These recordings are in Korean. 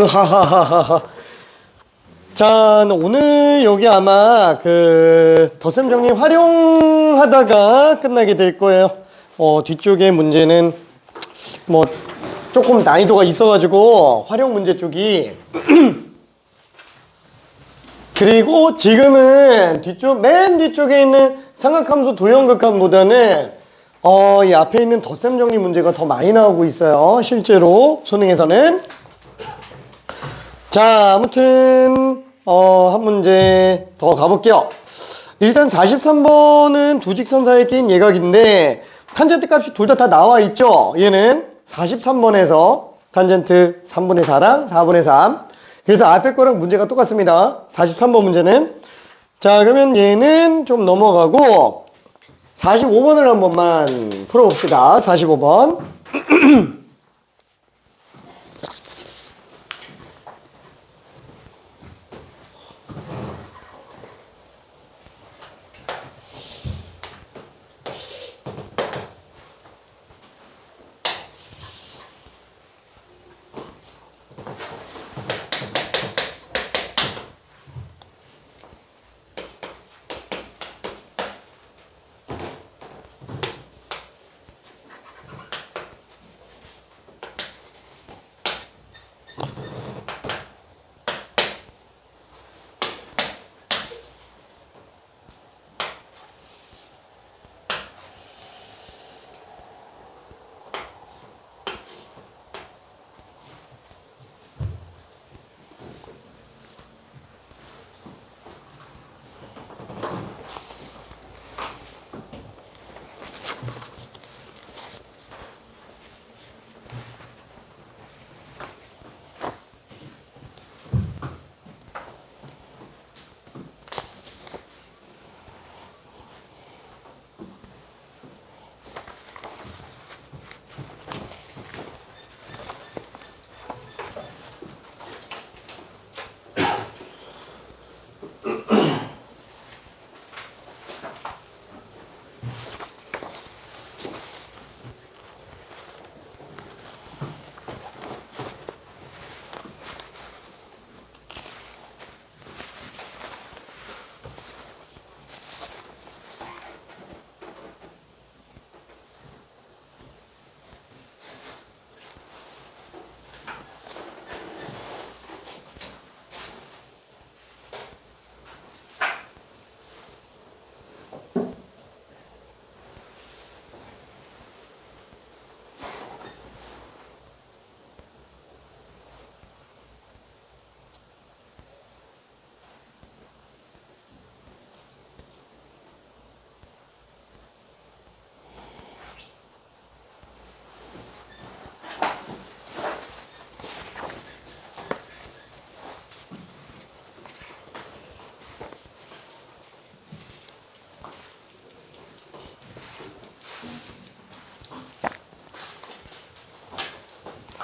하하하하. 자, 오늘 여기 아마 그 덧셈 정리 활용하다가 끝나게 될 거예요. 뒤쪽에 문제는 뭐 조금 난이도가 있어가지고 활용 문제 쪽이 그리고 지금은 맨 뒤쪽에 있는 삼각함수 도형극함보다는 이 앞에 있는 덧셈 정리 문제가 더 많이 나오고 있어요. 실제로 수능에서는. 자, 아무튼 한 문제 더 가볼게요. 일단 43번은 두 직선 사이에 끼인 예각인데 탄젠트 값이 둘 다 나와 있죠. 얘는 43번에서 탄젠트 3분의 4랑 4분의 3. 그래서 앞에 거랑 문제가 똑같습니다. 43번 문제는. 자, 그러면 얘는 좀 넘어가고 45번을 한 번만 풀어봅시다. 45번.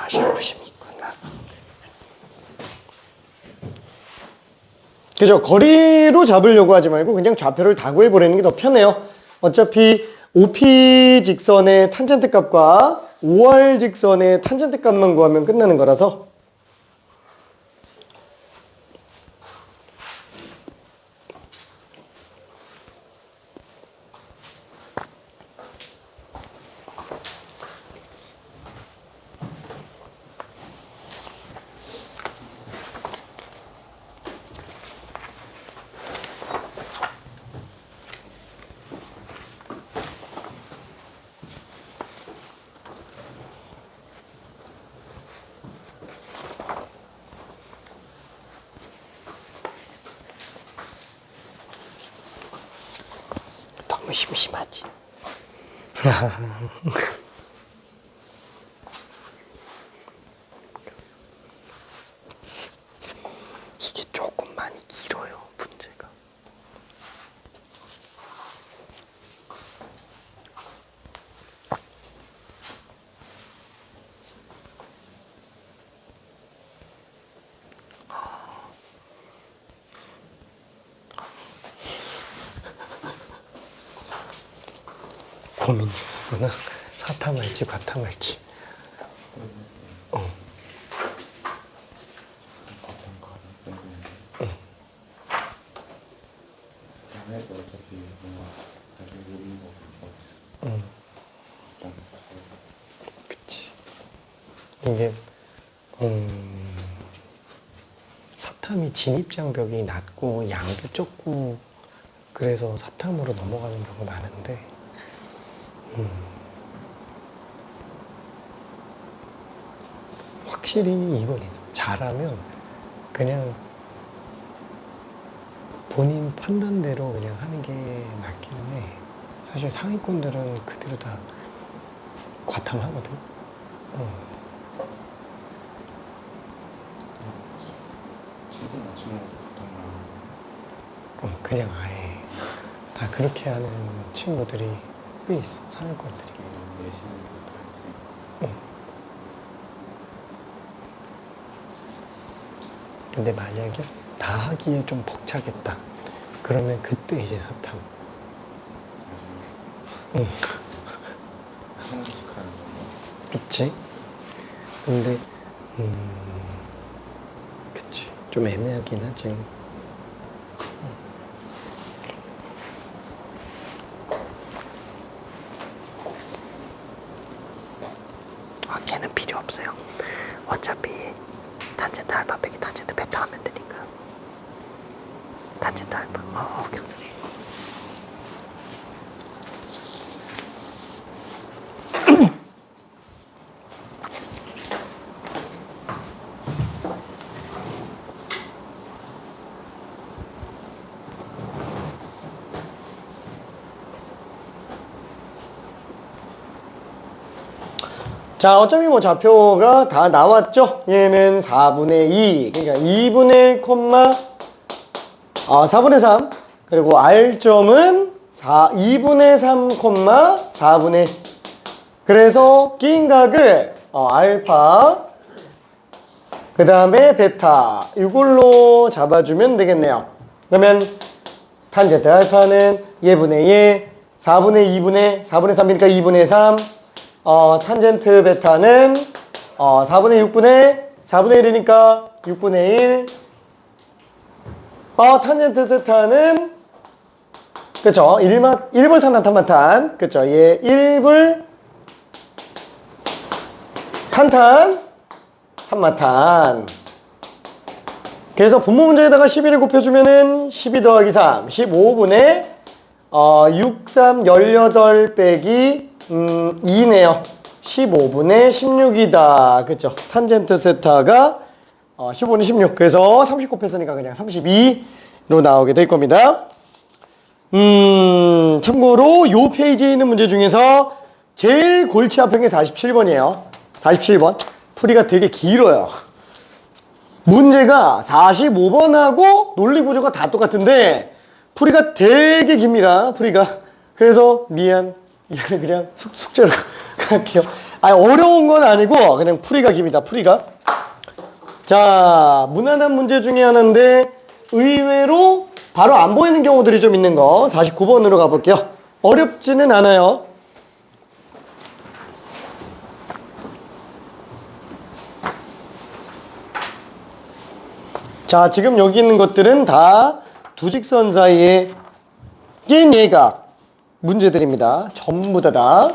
샤프심이 있구나. 그죠? 거리로 잡으려고 하지 말고 그냥 좌표를 다 구해버리는 게 더 편해요. 어차피 OP 직선의 탄젠트 값과 OR 직선의 탄젠트 값만 구하면 끝나는 거라서. 너무 심심하지. 이게 조금 많이 길어요, 문제가. 고민이구나. 사탐할지 바탐할지. 이게 사탐이 진입장벽이 낮고 양도 적고 그래서 사탐으로 넘어가는 경우가 많은데 확실히 이건 있어. 잘하면 그냥 본인 판단대로 그냥 하는 게 낫기는 해. 사실 상위권들은 그대로 다 과탐하거든. 그냥 아예 다 그렇게 하는 친구들이 꽤 있어, 상위권들이. 근데 만약에 다 하기에 좀 벅차겠다. 그러면 그때 이제 사탐. 하나씩 하는 거. 그치? 근데, 그치. 좀 애매하긴 하지. 걔는 필요 없어요. 어차피 탄젠트 알파 빼기 탄젠트 베타 하면 되니까. 탄젠트 알파. 오케이. 자, 어차피 뭐 좌표가 다 나왔죠? 얘는 4분의 2, 그러니까 2분의 1, 4분의 3, 그리고 R점은 2분의 3, 4분의 1. 그래서 끼인 각을 알파, 그 다음에 베타, 이걸로 잡아주면 되겠네요. 그러면 탄젠트 알파는 얘분의 얘, 4분의 2분의 4분의 3이니까 2분의 3, 탄젠트 베타는 4분의 6분의 4분의 1이니까 6분의 1. 탄젠트 세타는 그쵸? 1불 탄탄 그쵸? 얘 1불 탄탄 한마탄. 그래서 분모 문제에다가 11을 곱해주면은 12 더하기 3, 15분의 6, 3, 18 빼기 2네요. 15분의 16이다. 그쵸? 탄젠트 세타가 15분의 16. 그래서 30 곱했으니까 그냥 32로 나오게 될 겁니다. 참고로 요 페이지에 있는 문제 중에서 제일 골치 아픈 게 47번이에요. 47번. 풀이가 되게 길어요. 문제가 45번하고 논리 구조가 다 똑같은데 풀이가 되게 깁니다. 풀이가. 그래서 미안. 이거는 그냥 숙제로 갈게요. 어려운 건 아니고 그냥 풀이가 깁니다. 풀이가. 자, 무난한 문제 중에 하나인데 의외로 바로 안 보이는 경우들이 좀 있는 거 49번으로 가볼게요. 어렵지는 않아요. 자, 지금 여기 있는 것들은 다 두 직선 사이에 낀 예각 문제들입니다. 전부 다.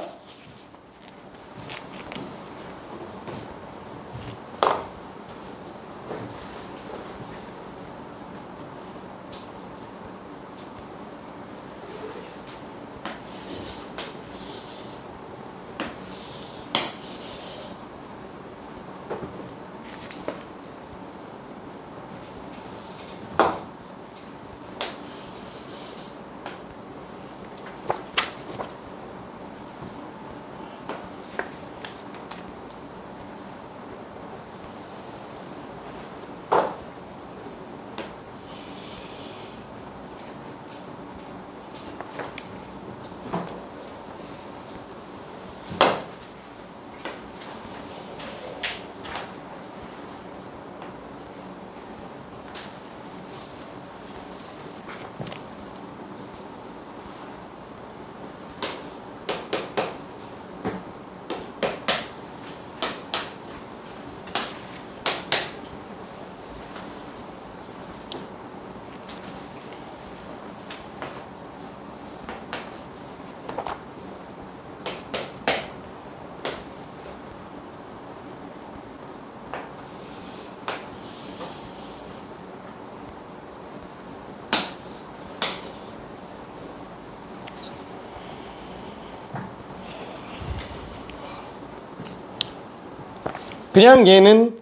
그냥 얘는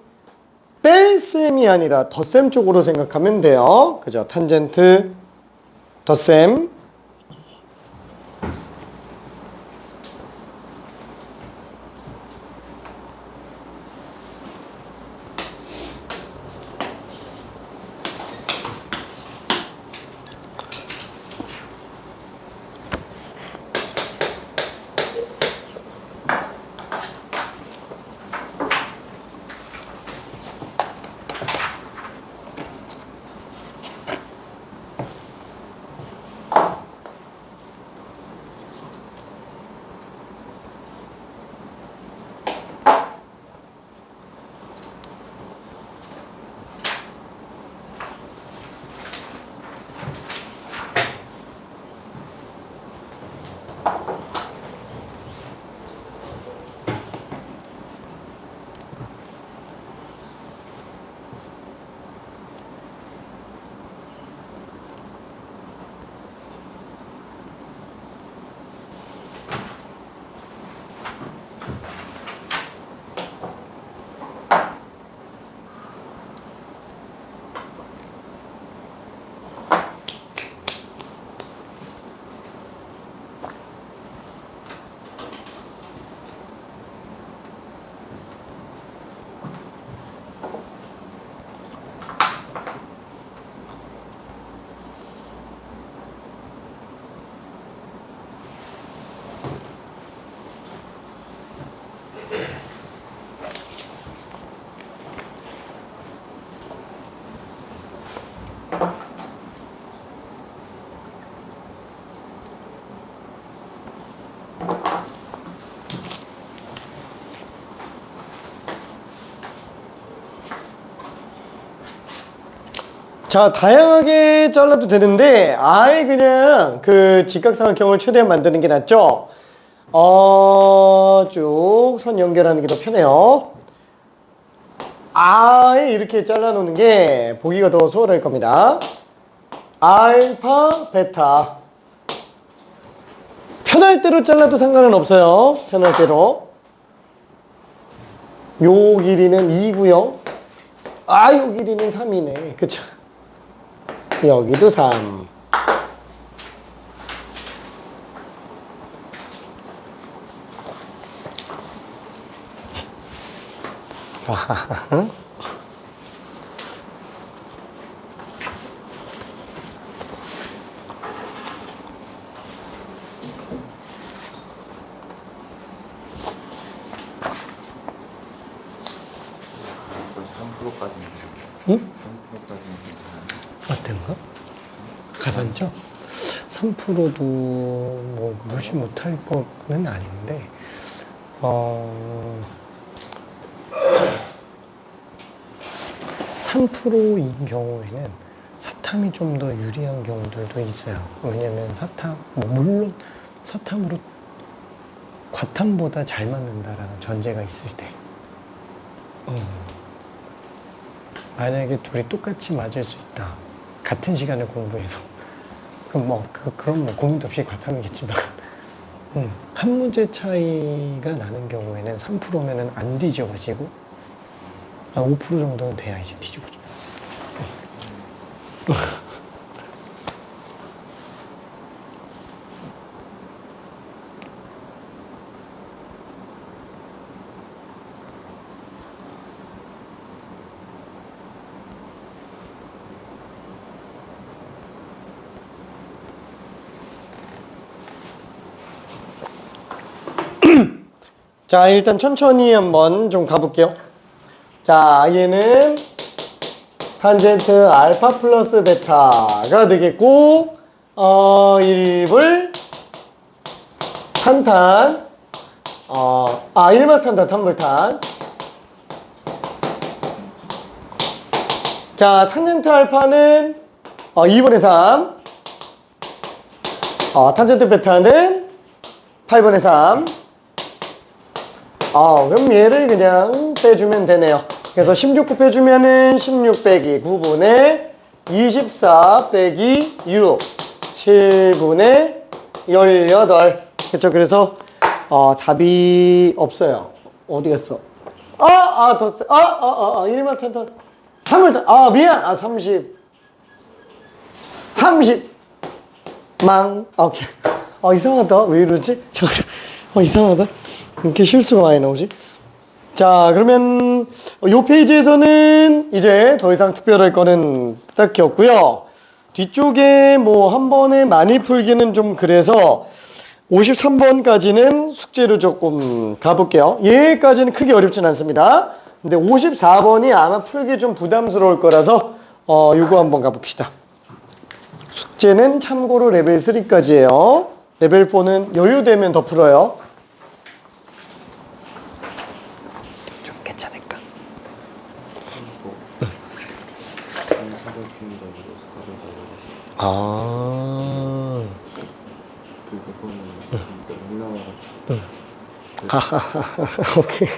뺄셈이 아니라 덧셈 쪽으로 생각하면 돼요. 그죠? 탄젠트 덧셈. 자, 다양하게 잘라도 되는데 아예 그냥 그 직각삼각형을 최대한 만드는 게 낫죠. 쭉 선 연결하는 게 더 편해요. 아예 이렇게 잘라 놓는 게 보기가 더 수월할 겁니다. 알파, 베타. 편할 대로 잘라도 상관은 없어요. 편할 대로. 요 길이는 2고요. 요 길이는 3이네. 그쵸? 여기도 3. 응? 3%까지는 괜찮아요. 어떤가? 가산점? 3%도 뭐 무시 못할 거는 아닌데 3%인 경우에는 사탐이 좀 더 유리한 경우들도 있어요. 왜냐면 사탐, 물론 사탐으로 과탐보다 잘 맞는다라는 전제가 있을 때 만약에 둘이 똑같이 맞을 수 있다. 같은 시간을 공부해서. 그럼 고민도 없이 과탐이겠지만, 한 문제 차이가 나는 경우에는 3%면은 안 뒤집어지고, 5% 정도는 돼야 이제 뒤집어져. 자, 일단 천천히 한번 좀 가볼게요. 자, 얘는 탄젠트 알파 플러스 베타가 되겠고, 1불 탄탄, 일반탄탄, 탄불탄. 자, 탄젠트 알파는 2분의 3, 탄젠트 베타는 8분의 3. 그럼 얘를 그냥 빼주면 되네요. 그래서 16 곱해주면은 16 빼기 9분의 24 빼기 6, 7분의 18. 그쵸? 그래서 답이 없어요. 어디 갔어? 더 세. 1만 텐터. 한번 더. 미안. 30. 30. 오케이. 이상하다. 왜 이러지? 잠깐. 이상하다. 이렇게 실수가 많이 나오지? 자, 그러면 이 페이지에서는 이제 더 이상 특별할 거는 딱히 없고요. 뒤쪽에 뭐 한 번에 많이 풀기는 좀 그래서 53번까지는 숙제로 조금 가볼게요. 얘까지는 크게 어렵진 않습니다. 근데 54번이 아마 풀기 좀 부담스러울 거라서 이거 한번 가봅시다. 숙제는 참고로 레벨 3까지예요. 레벨 4는 여유되면 더 풀어요. 좀 괜찮을까? 그거는 올라와가지고 오케이.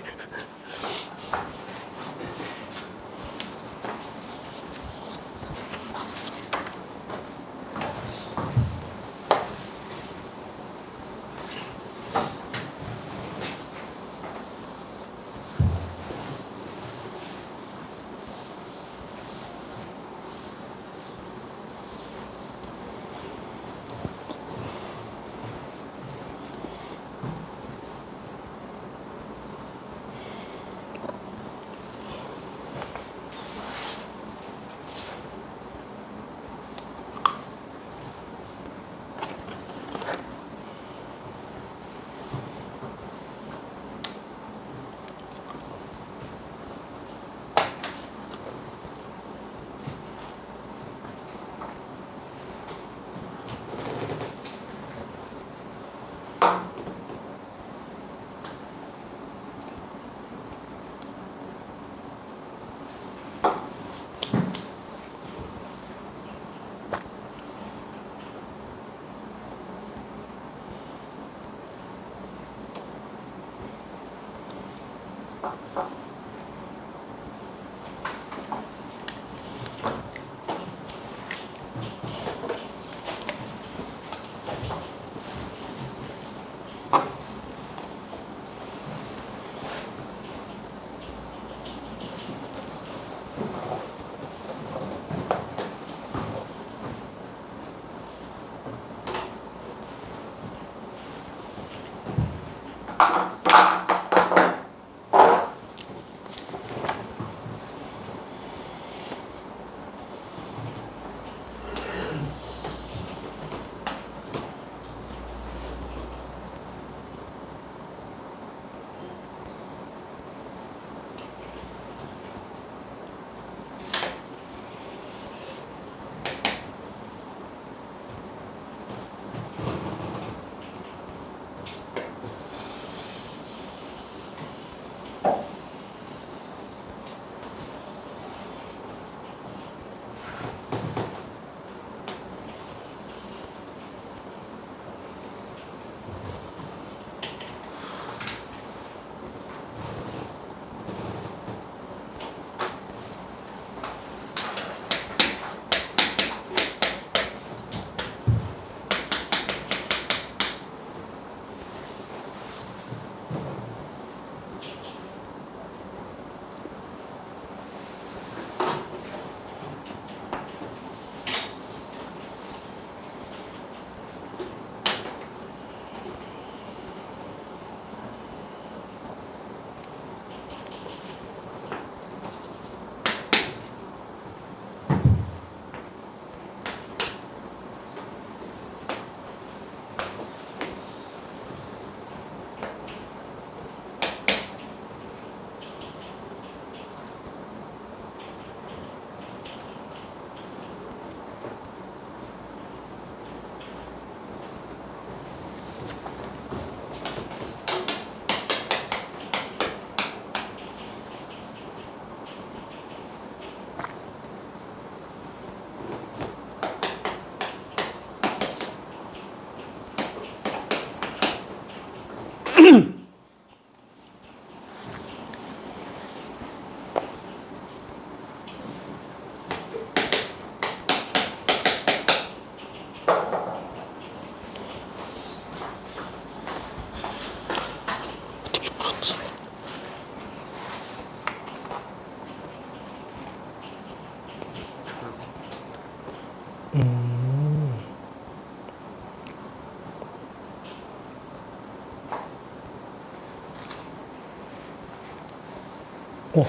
오,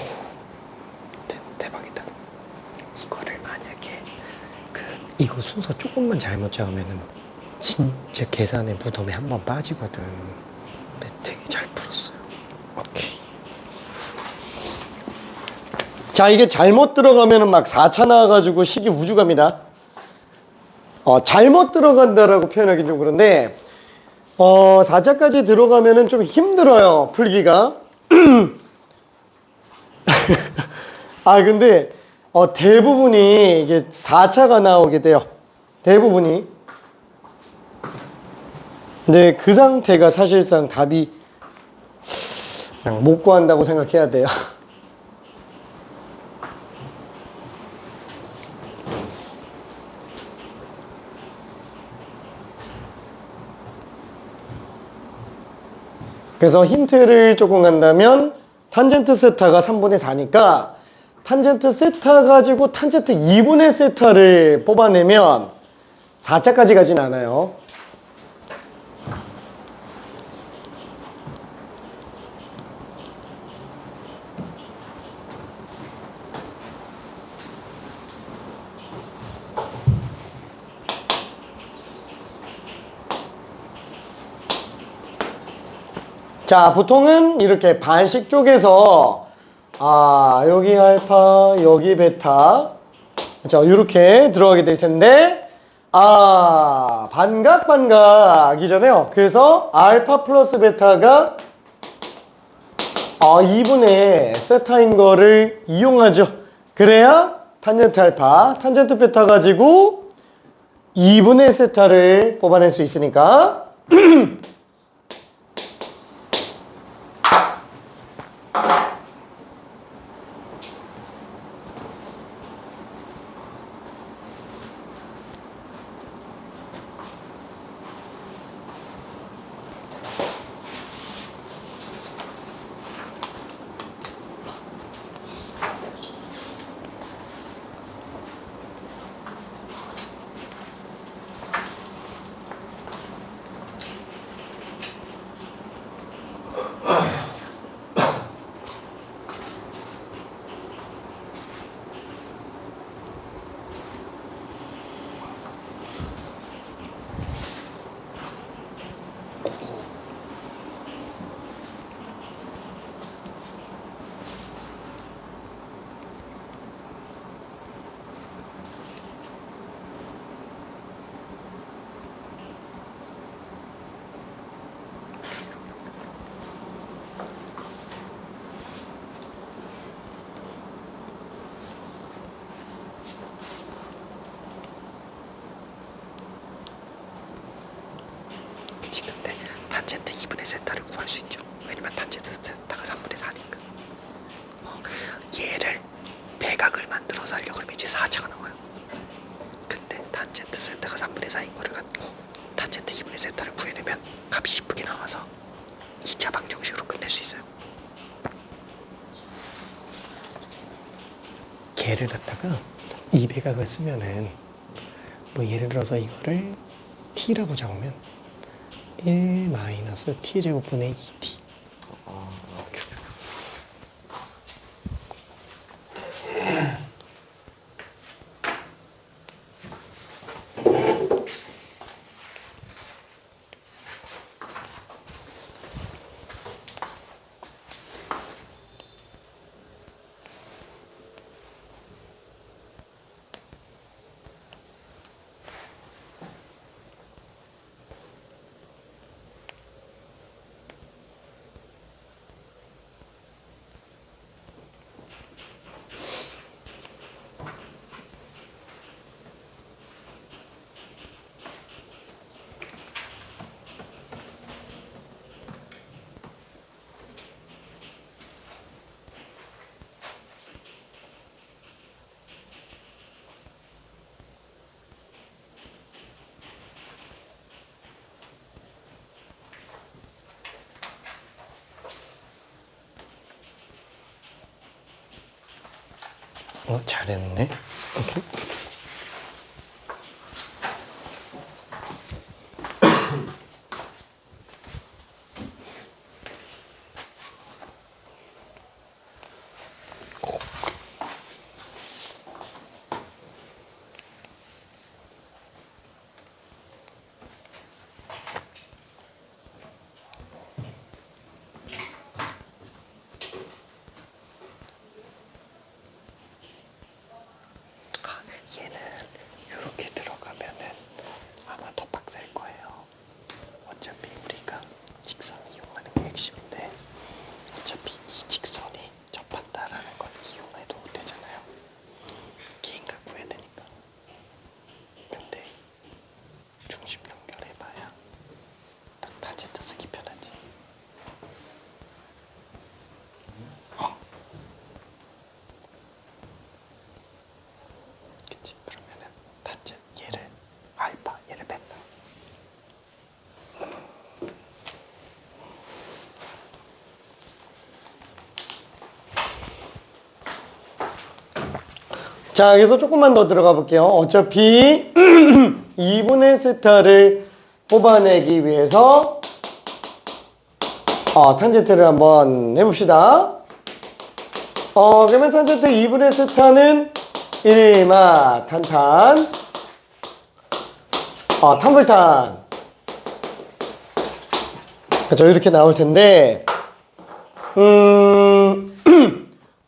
대박이다. 이거를 만약에 이거 순서 조금만 잘못 잡으면은 진짜 계산의 무덤에 한 번 빠지거든. 근데 되게 잘 풀었어요. 오케이. 자, 이게 잘못 들어가면은 막 4차 나와가지고 식이 우주 갑니다. 잘못 들어간다라고 표현하기 좀 그런데, 4차까지 들어가면은 좀 힘들어요, 풀기가. 근데, 대부분이 이게 4차가 나오게 돼요. 대부분이. 근데 그 상태가 사실상 답이 그냥 못 구한다고 생각해야 돼요. 그래서 힌트를 조금 간다면 탄젠트 세타가 3분의 4니까 탄젠트 세타 가지고 탄젠트 2분의 세타를 뽑아내면 4차까지 가진 않아요. 자, 보통은 이렇게 반씩 쪼개서 여기 알파, 여기 베타, 자, 이렇게 들어가게 될 텐데, 반각이잖아요. 그래서 알파 플러스 베타가 2분의 세타인 거를 이용하죠. 그래야 탄젠트 알파, 탄젠트 베타 가지고 2분의 세타를 뽑아낼 수 있으니까. 그치, 근데 탄젠트 2분의 세타를 구할 수 있죠. 왜냐면 탄젠트 세타가 3분의 4니까. 얘를 배각을 만들어서 하려고 그러면 이제 4차가 나와요. 근데 탄젠트 세타가 3분의 4인 거를 갖고 탄젠트 2분의 세타를 구해내면 값이 이쁘게 나와서 2차 방정식으로 끝낼 수 있어요. 걔를 갖다가 이 배각을 쓰면은 뭐 예를 들어서 이거를 t라고 잡으면 1 마이너스 t의 제곱분의 2t. 잘했네. 오케이. 자, 그래서 조금만 더 들어가 볼게요. 어차피 2분의 세타를 뽑아내기 위해서 탄젠트를 한번 해봅시다. 그러면 탄젠트 2분의 세타는 1마 탄탄 탄불탄. 그렇죠. 이렇게 나올 텐데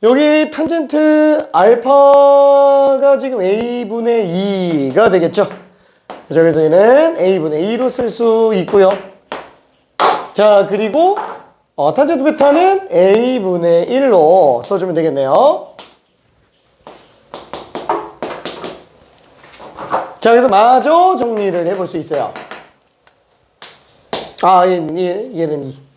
여기 탄젠트 알파가 지금 a분의 2가 되겠죠. 그래서 얘는 a분의 2로 쓸 수 있고요. 자, 그리고 탄젠트 베타는 a분의 1로 써주면 되겠네요. 자, 그래서 마저 정리를 해볼 수 있어요. 얘는 2.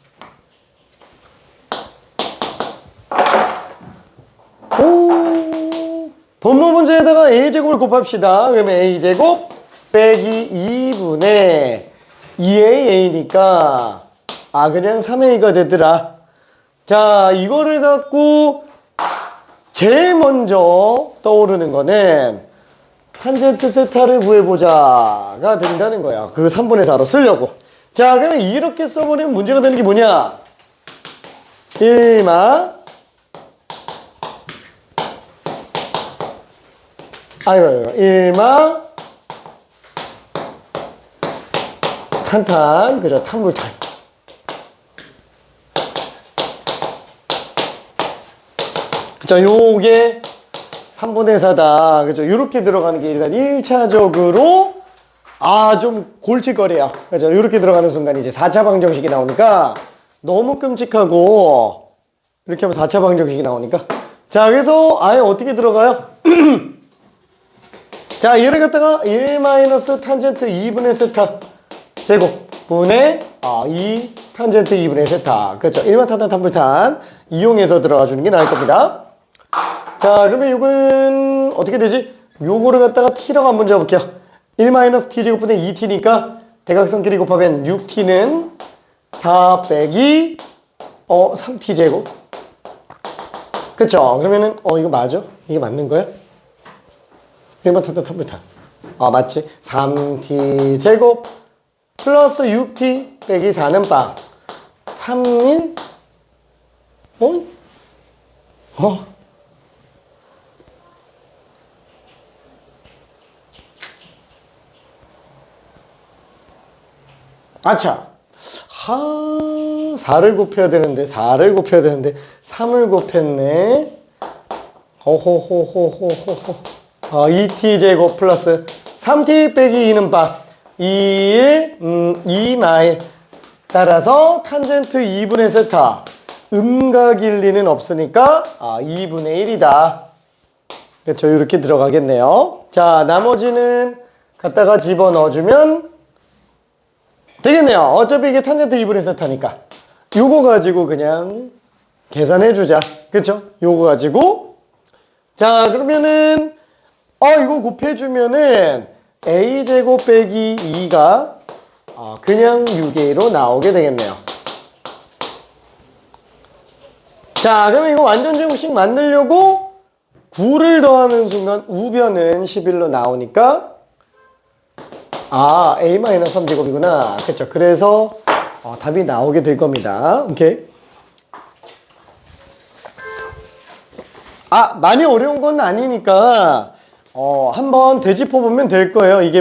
분모 문제에다가 a제곱을 곱합시다. 그러면 a제곱 빼기 2분의 2a니까 그냥 3a가 되더라. 자, 이거를 갖고 제일 먼저 떠오르는 거는 탄젠트 세타를 구해보자가 된다는 거야. 그 3분의 4로 쓰려고. 자, 그러면 이렇게 써버리면 문제가 되는 게 뭐냐? 1마 1마 탄탄, 그죠? 탄불탄. 그죠? 요게 3분의 4다. 그죠? 요렇게 들어가는 게 일단 1차적으로 좀 골칫거리야. 그죠? 요렇게 들어가는 순간 이제 4차 방정식이 나오니까 너무 끔찍하고, 이렇게 하면 4차 방정식이 나오니까. 자, 그래서 아예 어떻게 들어가요? 자, 얘를 갖다가 1 마이너스 탄젠트 2분의 세타 제곱 분의 2 탄젠트 2분의 세타. 그렇죠. 1마 탄탄 탄불탄 이용해서 들어가 주는 게 나을 겁니다. 자, 그러면 이건 어떻게 되지? 요거를 갖다가 t라고 한번 잡을게요. 1 마이너스 t 제곱분의 2t니까 대각선 길이 곱하면 6t는 4 빼기 3t 제곱. 그쵸? 그러면은 이거 맞아? 이게 맞는 거야? 1마 탄탄 탄불탄. 맞지? 3t 제곱 플러스 6t 빼기 4는 빵. 3일? 아차. 4를 곱해야 되는데 3을 곱했네. 호호호호호호호. 2t 제곱 플러스 3t 빼기 2는 빵. 2 마일. 따라서 탄젠트 2분의 세타. 음각일 리는 없으니까 2분의 1이다. 그렇죠. 이렇게 들어가겠네요. 자, 나머지는 갖다가 집어넣어주면 되겠네요. 어차피 이게 탄젠트 2분의 세타니까 요거 가지고 그냥 계산해주자. 그렇죠? 요거 가지고 자, 그러면은 이거 곱해주면은 a제곱 빼기 2가 그냥 6a로 나오게 되겠네요. 자, 그러면 이거 완전 제곱식 만들려고 9를 더하는 순간 우변은 11로 나오니까 a-3제곱이구나. 그쵸? 그래서 답이 나오게 될 겁니다. 오케이. 많이 어려운 건 아니니까 한번 되짚어 보면 될 거예요. 이게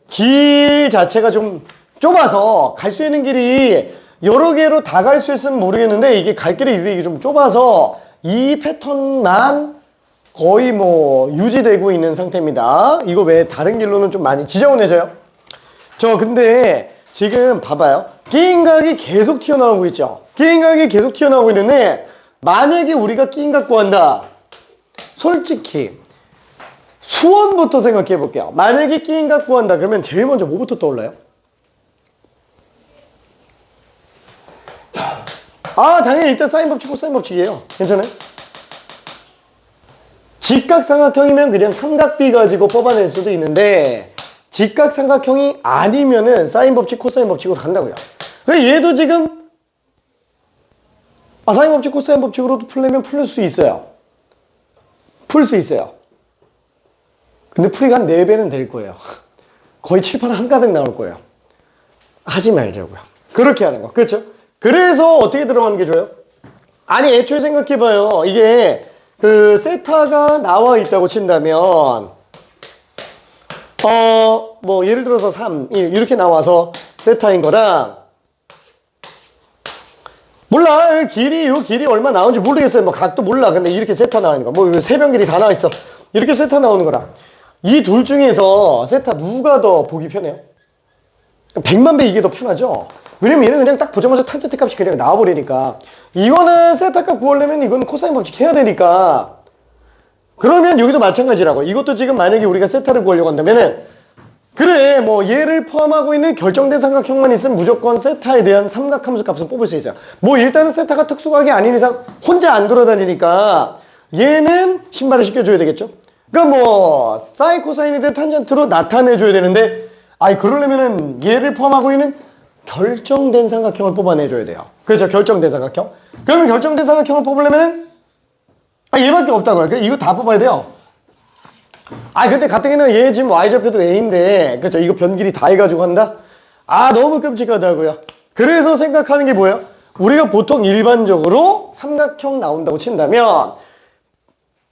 길 자체가 좀 좁아서 갈 수 있는 길이 여러 개로 다 갈 수 있으면 모르겠는데 이게 갈 길이 이게 좀 좁아서 이 패턴만 거의 유지되고 있는 상태입니다. 이거 외에 다른 길로는 좀 많이 지저분해져요. 근데 지금 봐봐요. 끼인각이 계속 튀어나오고 있죠. 끼인각이 계속 튀어나오고 있는데 만약에 우리가 끼인각 구한다. 솔직히 수원부터 생각해 볼게요. 만약에 끼인각 구한다. 그러면 제일 먼저 뭐부터 떠올라요? 당연히 일단 사인 법칙, 코사인 법칙이에요. 괜찮아요? 직각삼각형이면 그냥 삼각비 가지고 뽑아낼 수도 있는데 직각삼각형이 아니면은 사인 법칙, 코사인 법칙으로 간다고요. 얘도 지금 사인 법칙, 코사인 법칙으로도 풀려면 풀릴 수 있어요. 풀 수 있어요. 근데 풀이가 한 4배는 될 거예요. 거의 칠판 한가득 나올 거예요. 하지 말자고요. 그렇게 하는 거. 그렇죠? 그래서 어떻게 들어가는 게 좋아요? 아니, 애초에 생각해봐요. 이게 그 세타가 나와 있다고 친다면 뭐 예를 들어서 3, 1 이렇게 나와서 세타인 거랑 몰라. 이 길이 얼마 나오는지 모르겠어요. 뭐 각도 몰라. 근데 이렇게 세타 나오는 거. 뭐 세변 길이 다 나와 있어. 이렇게 세타 나오는 거랑 이 둘 중에서 세타 누가 더 보기 편해요? 100만 배 이게 더 편하죠? 왜냐면 얘는 그냥 딱 보자마자 탄젠트 값이 그냥 나와버리니까. 이거는 세타 값 구하려면 이건 코사인 법칙 해야 되니까. 그러면 여기도 마찬가지라고. 이것도 지금 만약에 우리가 세타를 구하려고 한다면은 그래 뭐 얘를 포함하고 있는 결정된 삼각형만 있으면 무조건 세타에 대한 삼각함수 값을 뽑을 수 있어요. 뭐 일단은 세타가 특수각이 아닌 이상 혼자 안 돌아다니니까 얘는 신발을 시켜줘야 되겠죠. 그러니까 뭐 사인 코사인에 대한 탄젠트로 나타내줘야 되는데 아니 그러려면은 얘를 포함하고 있는 결정된 삼각형을 뽑아내줘야 돼요. 그렇죠. 결정된 삼각형. 그러면 결정된 삼각형을 뽑으려면은 얘밖에 없다고요. 그러니까 이거 다 뽑아야 돼요. 근데 가뜩이나 얘 지금 y좌표도 a인데 그렇죠. 이거 변길이 다 해가지고 한다? 너무 끔찍하다고요. 그래서 생각하는 게 뭐예요? 우리가 보통 일반적으로 삼각형 나온다고 친다면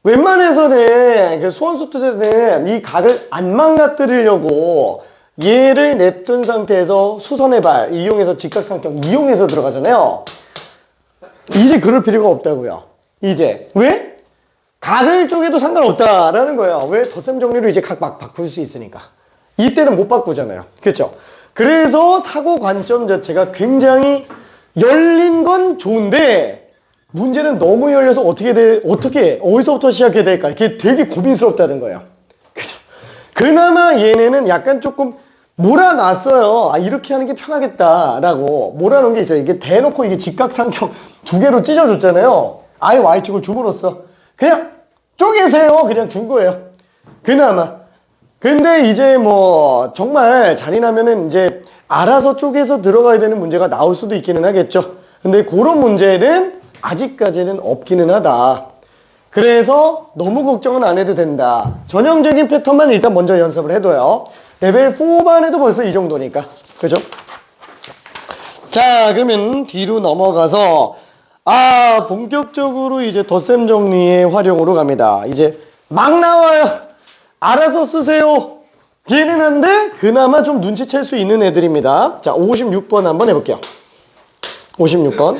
웬만해서는 그 수원수투들은 이 각을 안 망가뜨리려고 얘를 냅둔 상태에서 수선의 발 이용해서 직각삼각형 이용해서 들어가잖아요. 이제 그럴 필요가 없다고요. 이제 왜? 각을 쪼개도 상관없다라는 거예요. 왜? 덧셈 정리로 이제 각 막 바꿀 수 있으니까. 이때는 못 바꾸잖아요. 그렇죠? 그래서 사고 관점 자체가 굉장히 열린 건 좋은데 문제는 너무 열려서 어디서부터 시작해야 될까? 이게 되게 고민스럽다는 거예요. 그죠? 그나마 얘네는 약간 조금 몰아놨어요. 이렇게 하는 게 편하겠다라고 몰아놓은 게 있어요. 이게 대놓고 이게 직각삼각형 2개로 찢어줬잖아요. 아예 Y축을 줌으로써 그냥 쪼개세요. 그냥 준 거예요. 그나마. 근데 이제 뭐 정말 잔인하면은 이제 알아서 쪼개서 들어가야 되는 문제가 나올 수도 있기는 하겠죠. 근데 그런 문제는 아직까지는 없기는 하다. 그래서 너무 걱정은 안 해도 된다. 전형적인 패턴만 일단 먼저 연습을 해둬요. 레벨 4만 해도 벌써 이 정도니까. 그죠? 자, 그러면 뒤로 넘어가서 본격적으로 이제 덧셈 정리의 활용으로 갑니다. 이제 막 나와요. 알아서 쓰세요. 얘는 한데 그나마 좀 눈치챌 수 있는 애들입니다. 자, 56번 한번 해볼게요. 56번.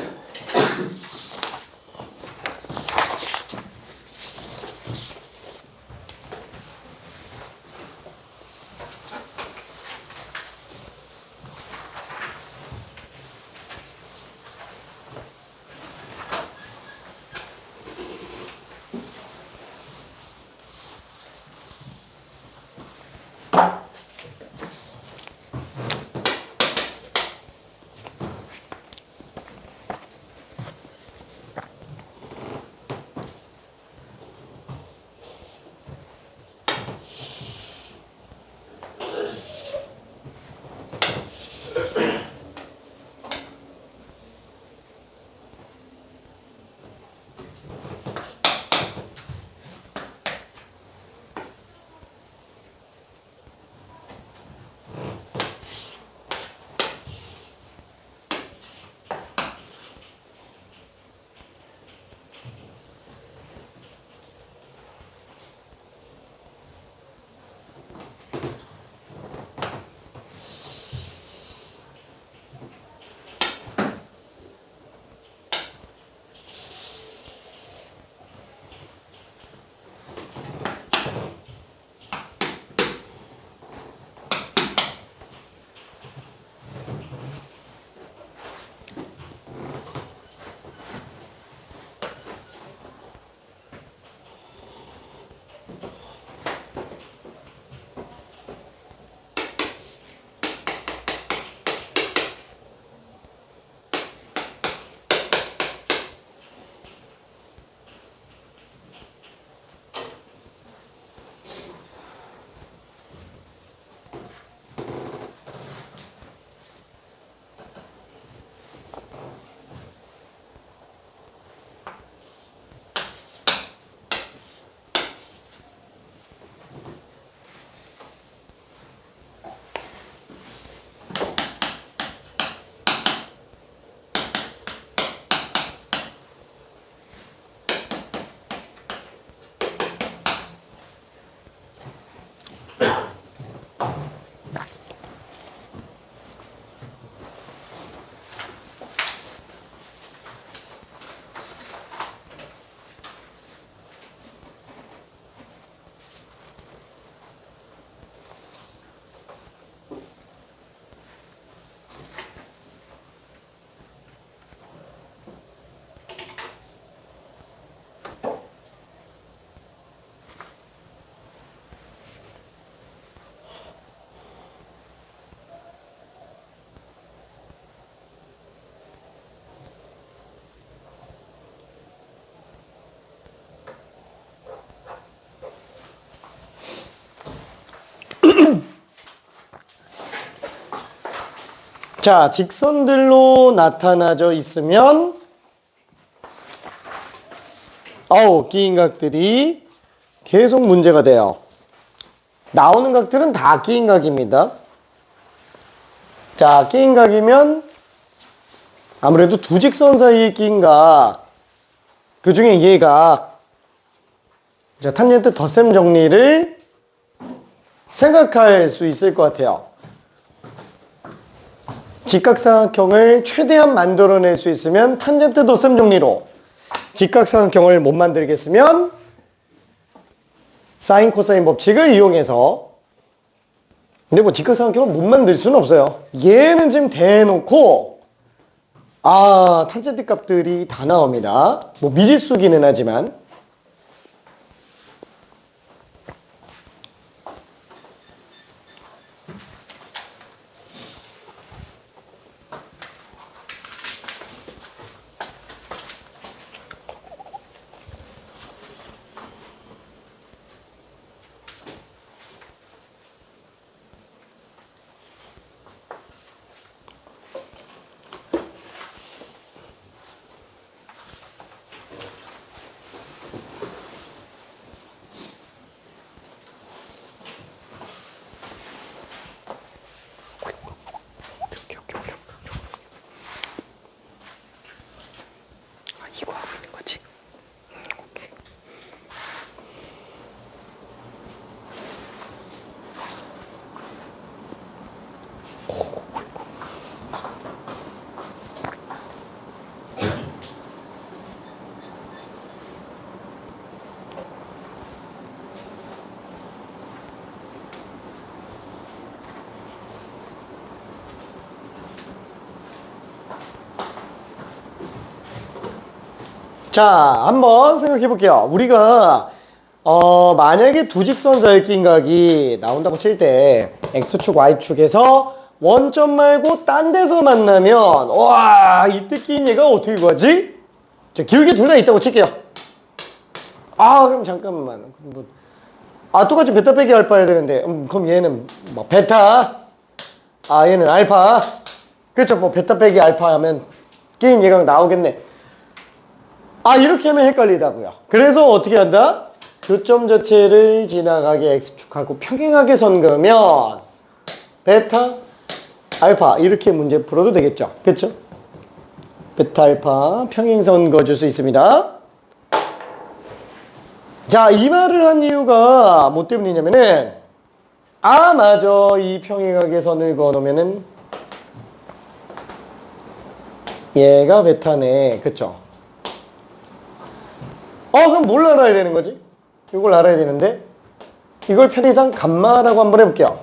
자, 직선들로 나타나져 있으면 끼인 각들이 계속 문제가 돼요. 나오는 각들은 다 끼인 각입니다. 자, 끼인 각이면 아무래도 두 직선 사이에 끼인 각, 그 중에 얘가 자, 탄젠트 덧셈 정리를 생각할 수 있을 것 같아요. 직각삼각형을 최대한 만들어낼 수 있으면 탄젠트 덧셈 정리로, 직각삼각형을 못 만들겠으면 사인 코사인 법칙을 이용해서, 근데 뭐 직각삼각형을 못 만들 수는 없어요. 얘는 지금 대놓고 탄젠트 값들이 다 나옵니다. 뭐 미지수기는 하지만. 이거 하고 있는 거지? 오케이. 이거. 자, 한번 생각해 볼게요. 우리가 만약에 두 직선 사이의 끼인 각이 나온다고 칠 때 X축, Y축에서 원점 말고 딴 데서 만나면 이때 끼인 얘가 어떻게 구하지? 자, 길게 둘 다 있다고 칠게요. 그럼 잠깐만. 똑같이 베타 빼기 알파 해야 되는데 그럼 얘는 뭐 베타, 얘는 알파. 그렇죠. 뭐 베타 빼기 알파 하면 끼인 얘가 나오겠네. 이렇게 하면 헷갈리다고요. 그래서 어떻게 한다? 교점 자체를 지나가게 X축하고 평행하게 선 그으면 베타, 알파 이렇게 문제 풀어도 되겠죠. 그렇죠? 베타, 알파 평행선 그어줄 수 있습니다. 자, 이 말을 한 이유가 뭐 때문이냐면은 맞아. 이 평행하게 선을 그어놓으면은 얘가 베타네. 그쵸? 그럼 뭘 알아야 되는 거지? 이걸 알아야 되는데 이걸 편의상 감마라고 한번 해볼게요.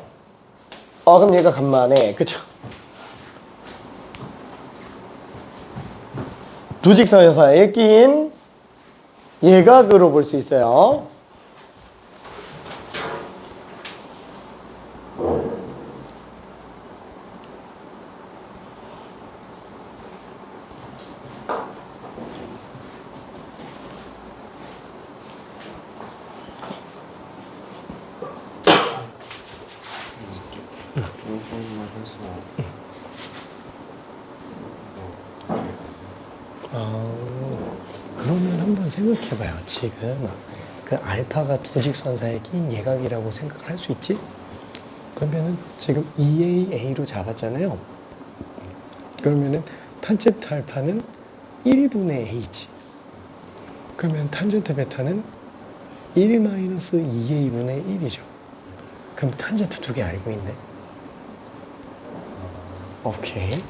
그럼 얘가 감마네. 그쵸? 두 직선 사이에 끼인 예각으로 볼 수 있어요. 조금만 해서 그러면 한번 생각해봐요. 지금 그 알파가 두 직선 사이에 끼인 예각이라고 생각을 할 수 있지? 그러면은 지금 2A, A로 잡았잖아요. 그러면은 탄젠트 알파는 1분의 A지. 그러면 탄젠트 베타는 1-2A분의 1이죠. 그럼 탄젠트 두 개 알고 있네. 오케이.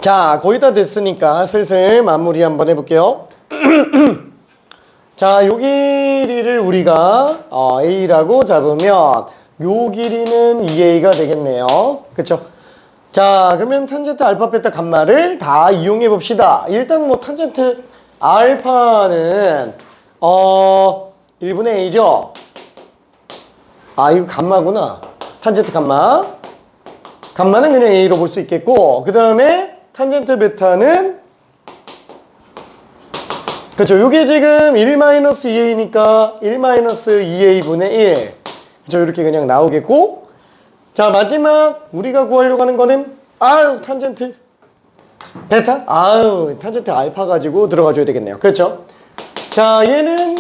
자, 거의 다 됐으니까 슬슬 마무리 한번 해볼게요. 자, 요 길이를 우리가 A라고 잡으면 요 길이는 2A가 되겠네요. 그쵸? 자, 그러면 탄젠트 알파, 베타, 감마를 다 이용해 봅시다. 일단 뭐 탄젠트 알파는 1분의 A죠? 아, 이거 감마구나. 탄젠트 감마. 감마는 그냥 A로 볼 수 있겠고, 그 다음에 탄젠트 베타는 그렇죠. 요게 지금 1-2a니까 1-2a분의 1. 그렇죠. 이렇게 그냥 나오겠고, 자, 마지막 우리가 구하려고 하는 거는 탄젠트 베타? 탄젠트 알파 가지고 들어가 줘야 되겠네요. 그렇죠? 자, 얘는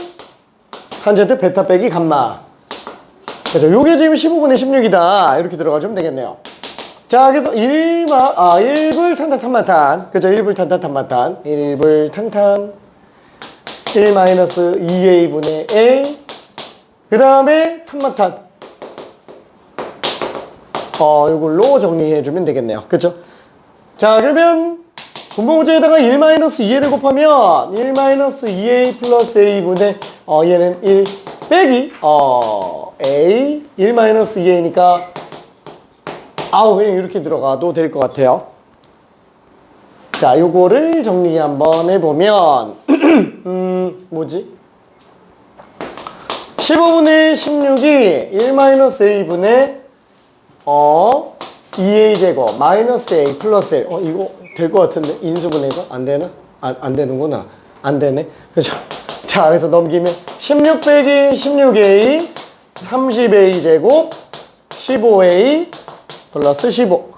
탄젠트 베타 빼기 감마. 그렇죠. 요게 지금 15분의 16이다. 이렇게 들어가 주면 되겠네요. 자, 그래서 1불 탄탄 탄마탄. 그죠? 1불 탄탄 탄마탄. 1불 탄탄. 1-2a분의 a. 그 다음에 탄마탄. 이걸로 정리해주면 되겠네요. 그죠? 자, 그러면 분모문제에다가 1-2a를 곱하면 1-2a 플러스 a분의 얘는 1 빼기 a 1-2a니까 그냥 이렇게 들어가도 될 것 같아요. 자, 요거를 정리 한번 해보면 뭐지? 15분의 16이 1-a분의 2a 제곱 마이너스 a 플러스 1. 이거 될 것 같은데 인수분해가 안 되나? 안 되는구나. 안 되네. 그죠? 자, 그래서 넘기면 16 빼기 16a 30a 제곱 15a 플러스 15.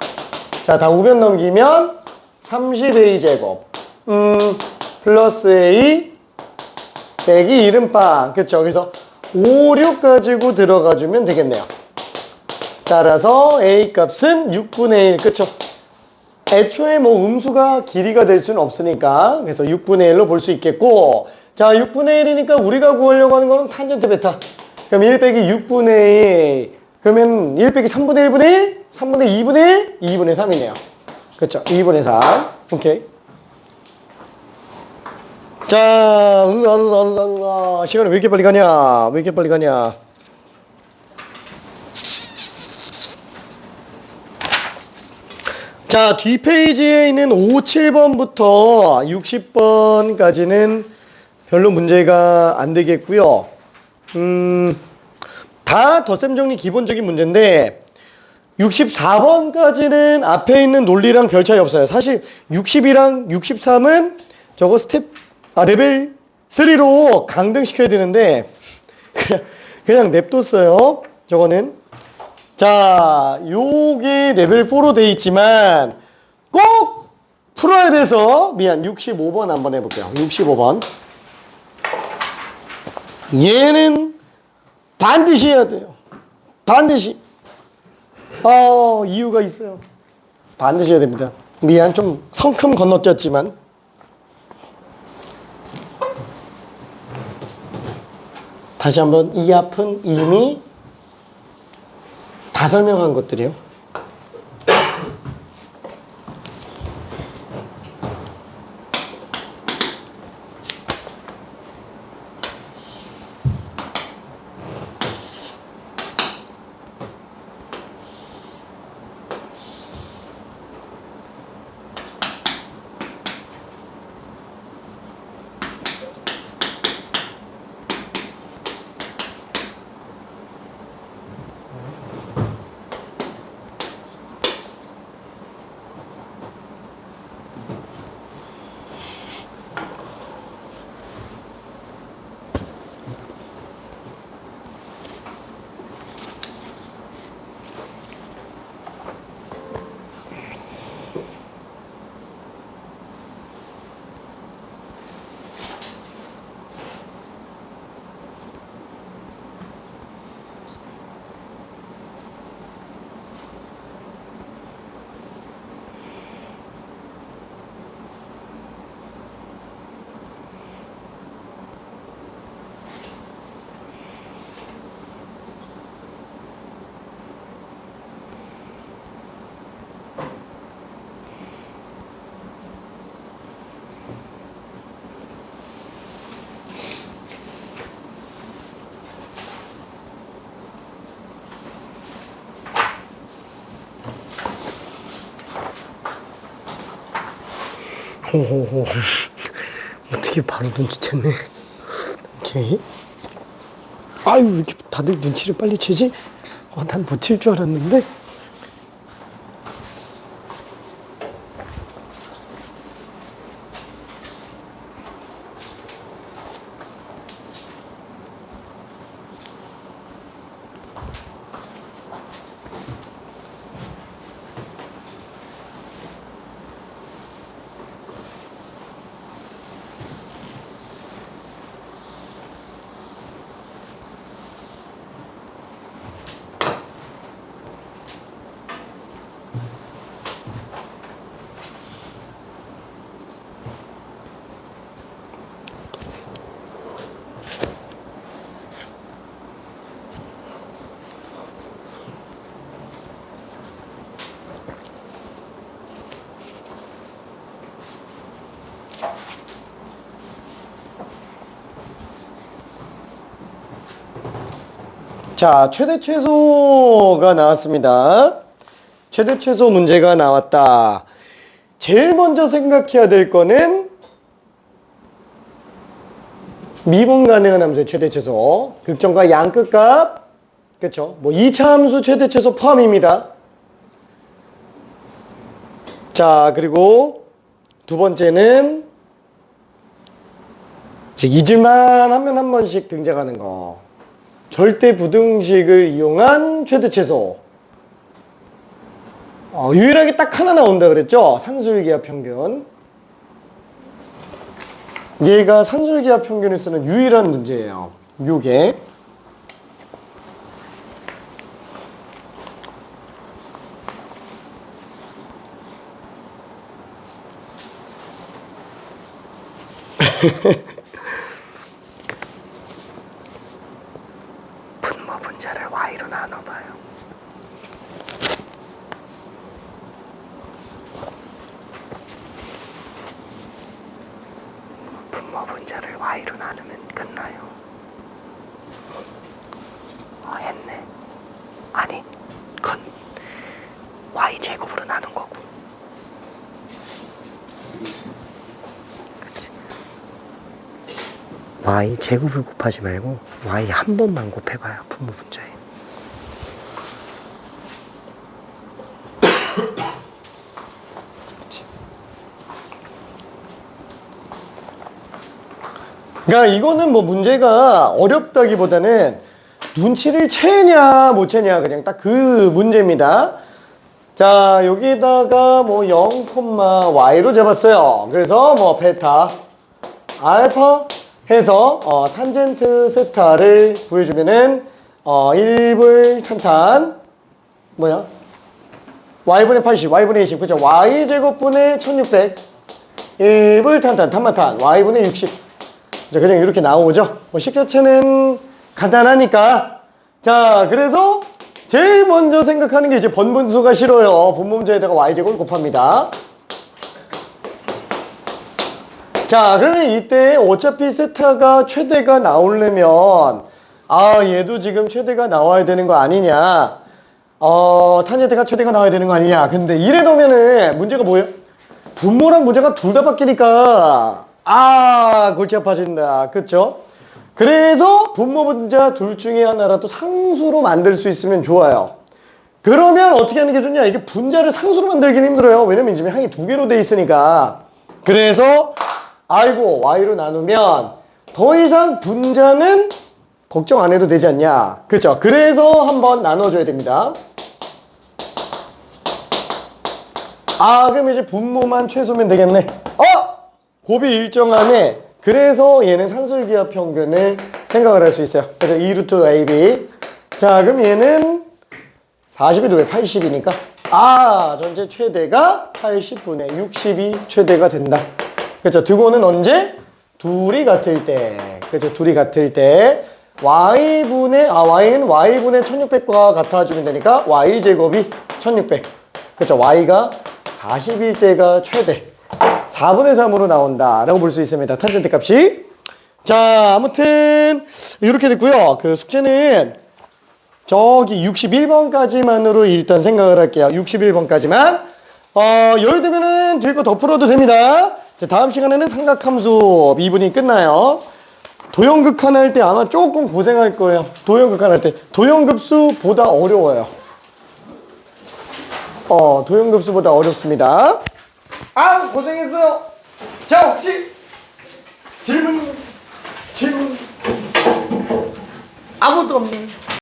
자, 다 우변 넘기면 30a 제곱 플러스 a 빼기 이름빵. 그쵸? 그래서 5, 6 가지고 들어가 주면 되겠네요. 따라서 a 값은 6분의 1. 그쵸? 애초에 뭐 음수가 길이가 될 수는 없으니까 그래서 6분의 1로 볼 수 있겠고, 자, 6분의 1이니까 우리가 구하려고 하는 거는 탄젠트 베타. 그럼 1 빼기 6분의 1. 그러면 1 빼기 3분의 1분의 1? 3분의 2분의 1? 2분의 3이네요. 그쵸? 2분의 3. 오케이. 자, 시간이 왜 이렇게 빨리 가냐? 왜 이렇게 빨리 가냐? 자, 뒷페이지에 있는 5, 7번부터 60번까지는 별로 문제가 안 되겠고요. 다 덧셈 정리 기본적인 문제인데 64번까지는 앞에 있는 논리랑 별 차이 없어요. 사실 60이랑 63은 저거 레벨 3로 강등시켜야 되는데 그냥 냅뒀어요. 저거는. 자, 요게 레벨 4로 돼 있지만 꼭 풀어야 돼서 65번 한번 해볼게요. 65번. 얘는 반드시 해야 돼요. 반드시. 이유가 있어요. 반드시 해야 됩니다. 좀 성큼 건너뛰었지만. 다시 한번 이 앞은 이미 다 설명한 것들이요. 호호호. 어떻게 바로 눈치챘네. 오케이. 아유, 왜 이렇게 다들 눈치를 빨리 채지? 난 못 칠 줄 알았는데. 자, 최대 최소가 나왔습니다. 최대 최소 문제가 나왔다. 제일 먼저 생각해야 될 거는 미분 가능한 함수의 최대 최소. 극점과 양끝값. 그쵸? 뭐 2차 함수 최대 최소 포함입니다. 자, 그리고 두 번째는 잊을만 하면 한 번씩 등장하는 거. 절대 부등식을 이용한 최대 최소. 유일하게 딱 하나 나온다 그랬죠? 산술기하 평균. 얘가 산술기하 평균을 쓰는 유일한 문제예요. 요게. 분모 분자를 y로 나눠봐요. 분모 분자를 y로 나누면 끝나요. 했네. 아니, 그건 y 제곱으로 나눈 거고. 그치. y 제곱을 곱하지 말고 y 한 번만 곱해봐요. 분모 분자에. 그러니까 이거는 뭐 문제가 어렵다기보다는 눈치를 채냐 못 채냐 그냥 딱 그 문제입니다. 자, 여기다가 뭐 0,y로 잡았어요. 그래서 뭐 베타 알파 해서 탄젠트 세타를 구해주면은 1불 탄탄 뭐야? y분의 80, y분의 20 그죠? y제곱분의 1600 1불 탄탄 탄마탄 y분의 60 그냥 이렇게 나오죠. 뭐 식 자체는 간단하니까. 자, 그래서 제일 먼저 생각하는 게 이제 번분수가 싫어요. 본문제에다가 y제곱을 곱합니다. 자, 그러면 이때 어차피 세타가 최대가 나오려면 얘도 지금 최대가 나와야 되는 거 아니냐. 탄젠트가 최대가 나와야 되는 거 아니냐. 근데 이래 놓으면은 문제가 뭐예요? 분모랑 문제가 둘 다 바뀌니까 골치 아파진다. 그쵸? 그래서 분모 분자 둘 중에 하나라도 상수로 만들 수 있으면 좋아요. 그러면 어떻게 하는 게 좋냐? 이게 분자를 상수로 만들긴 힘들어요. 왜냐면 지금 항이 두 개로 돼 있으니까. 그래서 y로 나누면 더 이상 분자는 걱정 안 해도 되지 않냐? 그쵸? 그래서 한번 나눠줘야 됩니다. 그럼 이제 분모만 최소면 되겠네. 곱이 일정하네. 그래서 얘는 산술기하 평균을 생각을 할 수 있어요. 그래서 2루트 AB. 자, 그럼 얘는 40이 왜 80이니까? 전체 최대가 80분의 60이 최대가 된다. 그렇죠? 드고는 언제? 둘이 같을 때. 그렇죠? 둘이 같을 때. y분의, y는 y분의 1600과 같아주면 되니까 y제곱이 1600. 그렇죠? y가 40일 때가 최대. 4분의 3으로 나온다 라고 볼 수 있습니다. 탄젠트 값이. 자, 아무튼 이렇게 됐고요. 그 숙제는 저기 61번까지만으로 일단 생각을 할게요. 61번까지만. 예를 들면은 뒤에 거 더 풀어도 됩니다. 자, 다음 시간에는 삼각함수 미분이 끝나요. 도형극한 할 때 아마 조금 고생할 거예요. 도형극한 할 때. 도형급수보다 어려워요. 도형급수보다 어렵습니다. 아, 고생했어요. 자, 혹시 질문 아무도 없네.